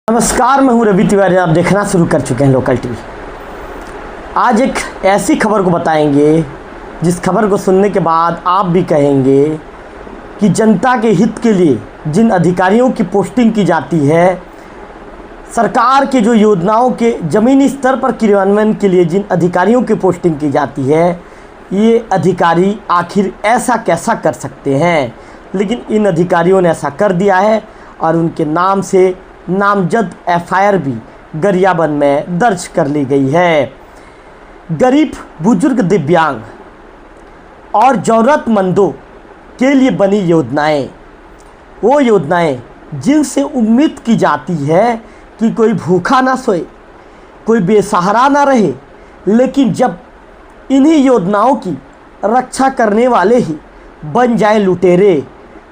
नमस्कार, मैं हूं रवि तिवारी। आप देखना शुरू कर चुके हैं लोकल टीवी। आज एक ऐसी खबर को बताएंगे जिस खबर को सुनने के बाद आप भी कहेंगे कि जनता के हित के लिए जिन अधिकारियों की पोस्टिंग की जाती है, सरकार के जो योजनाओं के ज़मीनी स्तर पर क्रियान्वयन के लिए जिन अधिकारियों की पोस्टिंग की जाती है, ये अधिकारी आखिर ऐसा कैसा कर सकते हैं। लेकिन इन अधिकारियों ने ऐसा कर दिया है और उनके नाम से नामजद एफआईआर भी गरियाबंद में दर्ज कर ली गई है। गरीब, बुजुर्ग, दिव्यांग और ज़रूरतमंदों के लिए बनी योजनाएं, वो योजनाएं जिनसे उम्मीद की जाती है कि कोई भूखा ना सोए, कोई बेसहारा ना रहे। लेकिन जब इन्हीं योजनाओं की रक्षा करने वाले ही बन जाए लुटेरे,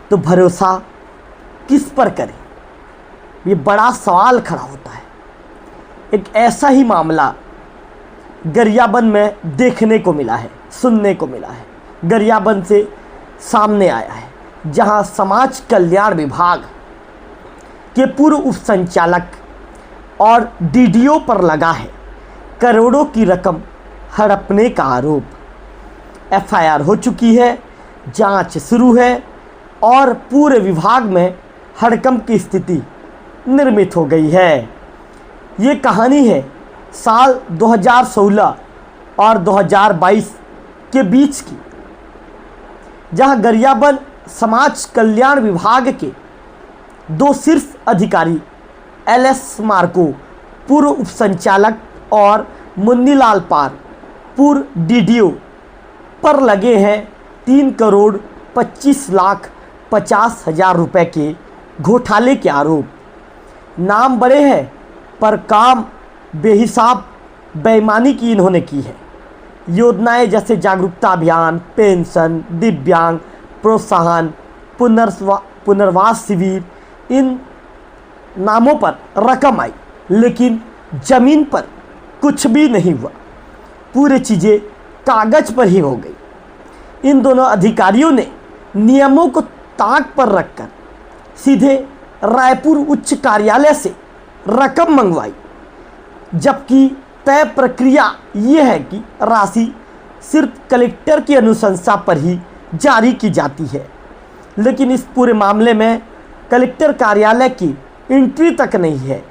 तो भरोसा किस पर करें, ये बड़ा सवाल खड़ा होता है। एक ऐसा ही मामला गरियाबंद में देखने को मिला है, सुनने को मिला है, गरियाबंद से सामने आया है, जहां समाज कल्याण विभाग के पूर्व उप संचालक और डीडीओ पर लगा है करोड़ों की रकम हड़पने का आरोप। एफआईआर हो चुकी है, जांच शुरू है और पूरे विभाग में हड़कंप की स्थिति निर्मित हो गई है। ये कहानी है साल 2016 और 2022 के बीच की, जहां गरियाबंद समाज कल्याण विभाग के दो शीर्ष अधिकारी एलएस मार्को पूर्व उप संचालक और मुन्नीलाल पार पूर्व डीडीओ पर लगे हैं 3,25,50,000 रुपए के घोटाले के आरोप। नाम बड़े हैं पर काम बेहिसाब बेईमानी की इन्होंने की है। योजनाएं जैसे जागरूकता अभियान, पेंशन, दिव्यांग प्रोत्साहन, पुनर्वास शिविर, इन नामों पर रकम आई, लेकिन ज़मीन पर कुछ भी नहीं हुआ। पूरी चीज़ें कागज़ पर ही हो गई। इन दोनों अधिकारियों ने नियमों को ताक पर रखकर सीधे रायपुर उच्च कार्यालय से रकम मंगवाई, जबकि तय प्रक्रिया ये है कि राशि सिर्फ कलेक्टर की अनुशंसा पर ही जारी की जाती है। लेकिन इस पूरे मामले में कलेक्टर कार्यालय की एंट्री तक नहीं है।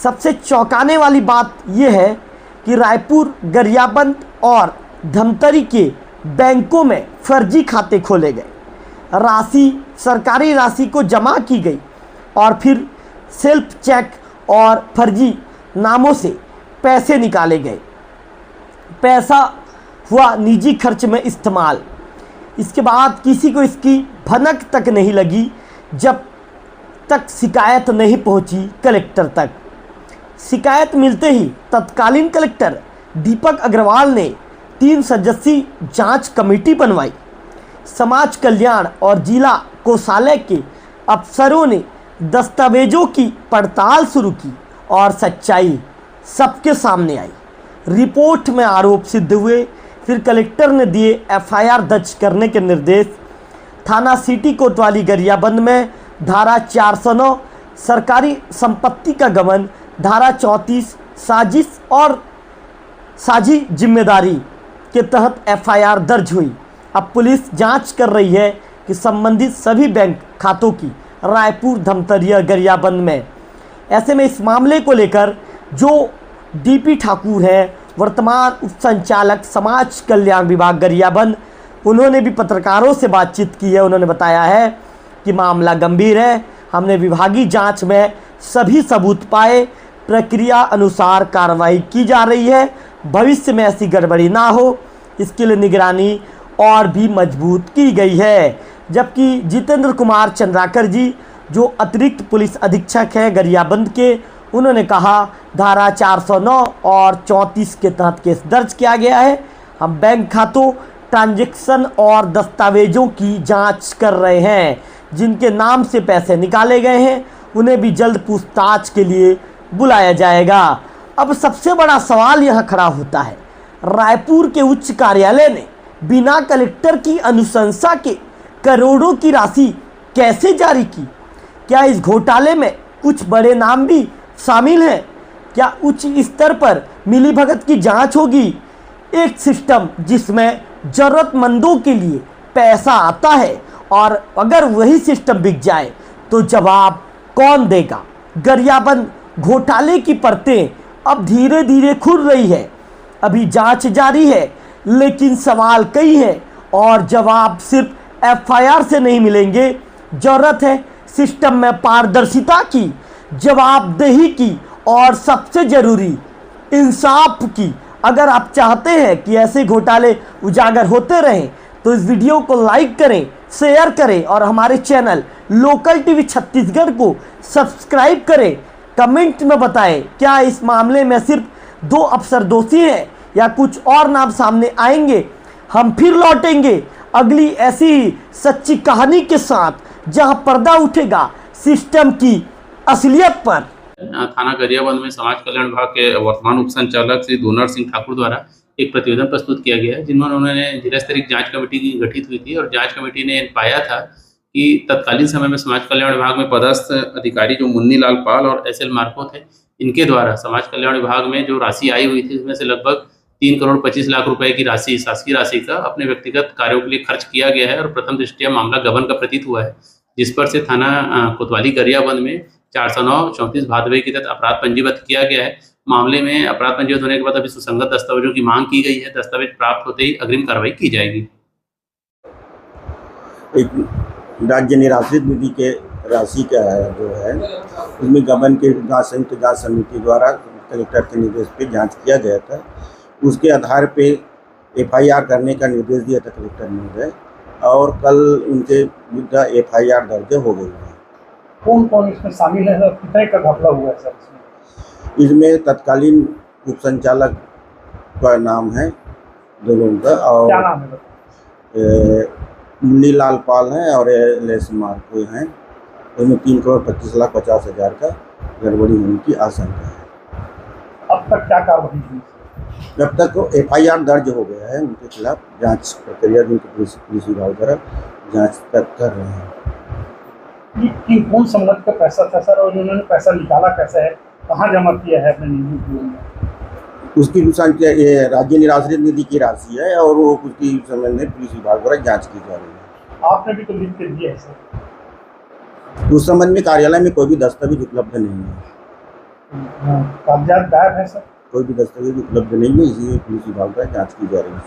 सबसे चौंकाने वाली बात यह है कि रायपुर, गरियाबंद और धमतरी के बैंकों में फर्जी खाते खोले गए, सरकारी राशि को जमा की गई और फिर सेल्फ चेक और फर्जी नामों से पैसे निकाले गए। पैसा हुआ निजी खर्च में इस्तेमाल। इसके बाद किसी को इसकी भनक तक नहीं लगी जब तक शिकायत नहीं पहुंची कलेक्टर तक। शिकायत मिलते ही तत्कालीन कलेक्टर दीपक अग्रवाल ने 3 सदस्यीय जांच कमेटी बनवाई। समाज कल्याण और जिला कोषालय के अफसरों ने दस्तावेजों की पड़ताल शुरू की और सच्चाई सबके सामने आई। रिपोर्ट में आरोप सिद्ध हुए। फिर कलेक्टर ने दिए एफआईआर दर्ज करने के निर्देश। थाना सिटी कोतवाली गरियाबंद में धारा 409 सरकारी संपत्ति का गबन, धारा 34 साजिश और साझी जिम्मेदारी के तहत एफआईआर दर्ज हुई। अब पुलिस जांच कर रही है कि संबंधित सभी बैंक खातों की रायपुर, धमतरिया, गरियाबंद में। ऐसे में इस मामले को लेकर जो डीपी ठाकुर हैं, वर्तमान उप संचालक समाज कल्याण विभाग गरियाबंद, उन्होंने भी पत्रकारों से बातचीत की है। उन्होंने बताया है कि मामला गंभीर है, हमने विभागीय जांच में सभी सबूत पाए, प्रक्रिया अनुसार कार्रवाई की जा रही है। भविष्य में ऐसी गड़बड़ी ना हो, इसके लिए निगरानी और भी मजबूत की गई है। जबकि जितेंद्र कुमार चंद्राकर जी, जो अतिरिक्त पुलिस अधीक्षक हैं गरियाबंद के, उन्होंने कहा धारा 409 और 34 के तहत केस दर्ज किया गया है। हम बैंक खातों, ट्रांजैक्शन और दस्तावेजों की जांच कर रहे हैं। जिनके नाम से पैसे निकाले गए हैं उन्हें भी जल्द पूछताछ के लिए बुलाया जाएगा। अब सबसे बड़ा सवाल यहाँ खड़ा होता है, रायपुर के उच्च कार्यालय ने बिना कलेक्टर की अनुशंसा के करोड़ों की राशि कैसे जारी की? क्या इस घोटाले में कुछ बड़े नाम भी शामिल हैं? क्या उच्च स्तर पर मिलीभगत की जांच होगी? एक सिस्टम जिसमें जरूरतमंदों के लिए पैसा आता है, और अगर वही सिस्टम बिक जाए तो जवाब कौन देगा? गरियाबंद घोटाले की परतें अब धीरे धीरे खुल रही है। अभी जांच जारी है, लेकिन सवाल कई हैं और जवाब सिर्फ एफआईआर से नहीं मिलेंगे। जरूरत है सिस्टम में पारदर्शिता की, जवाबदेही की और सबसे जरूरी इंसाफ की। अगर आप चाहते हैं कि ऐसे घोटाले उजागर होते रहें तो इस वीडियो को लाइक करें, शेयर करें और हमारे चैनल लोकल टीवी छत्तीसगढ़ को सब्सक्राइब करें। कमेंट में बताएं, क्या इस मामले में सिर्फ 2 अफसर दोषी हैं या कुछ और नाम सामने आएंगे? हम फिर लौटेंगे अगली ऐसी ही सच्ची कहानी के साथ, जहां पर्दा उठेगा सिस्टम की असलियत पर। थाना गरियाबंद में समाज कल्याण विभाग के वर्तमान उप संचालक श्री डोनर सिंह ठाकुर द्वारा एक प्रतिवेदन प्रस्तुत किया गया है, जिन्होंने उन्होंने जिला स्तरीय जांच कमेटी की गठित हुई थी और जांच कमेटी ने पाया था कि तत्कालीन समय में समाज कल्याण विभाग में पदस्थ अधिकारी जो मुन्नी लाल पाल और एसएल मार्को थे, इनके द्वारा समाज कल्याण विभाग में जो राशि आई हुई थी उसमें से लगभग 3 करोड़ 25 लाख रुपए की राशि, शासकीय राशि का अपने व्यक्तिगत कार्यों के लिए खर्च किया गया है और प्रथम दृष्टया मामला गबन का प्रतीत हुआ है, जिस पर से थाना कोतवाली गरियाबंद में 409/34 भादवे के तहत अपराध पंजीबद्ध किया गया है। मामले में अपराध पंजीबद्ध होने के बाद अभी सुसंगत दस्तावेजों की मांग की गई है। दस्तावेज प्राप्त होते ही अग्रिम कार्रवाई की जाएगी। एक राज्य निराश्रित निधि के राशि का जो है उसमें गबन के संयुक्त जांच समिति द्वारा कलेक्टर के निर्देश पे जांच किया गया था। उसके आधार पे एफआईआर करने का निर्देश दिया था कलेक्टर महोदय, और कल उनके विरुद्ध एफआईआर दर्ज हो गई है। कौन कौन इसमें शामिल है और कितने का घपला हुआ है सर इसमें तत्कालीन उप संचालक का नाम है दोनों का, और क्या नाम है? मुन्नी लाल पाल हैं और एस मार्को हैं। उसमें 3 करोड़ 25 लाख 50 हज़ार का गड़बड़ी होने की आशंका है। अब तक क्या कार्रवाई हुई? जब तक एफआईआर दर्ज हो गया है उनके खिलाफ जांच प्रक्रिया पुलिस विभाग द्वारा जांच तक कर रहे हैं। कि कौन संगत का पैसा था सर, और उन्होंने पैसा निकाला कैसे है, कहाँ जमा किया है अपने निजी उपयोग में? उसकी संख्या ये राज्य निराश्रित निधि की राशि है और वो उसकी संबंध में पुलिस विभाग द्वारा जांच की जा रही है। आपने भी तो लिख के दिया है सर? उस संबंध में कार्यालय में कोई भी दस्तावेज उपलब्ध नहीं है। कागजात गायब है सर? कोई भी दस्तावेज उपलब्ध नहीं है, इसलिए पुलिस विभाग द्वारा जांच की जा रही है।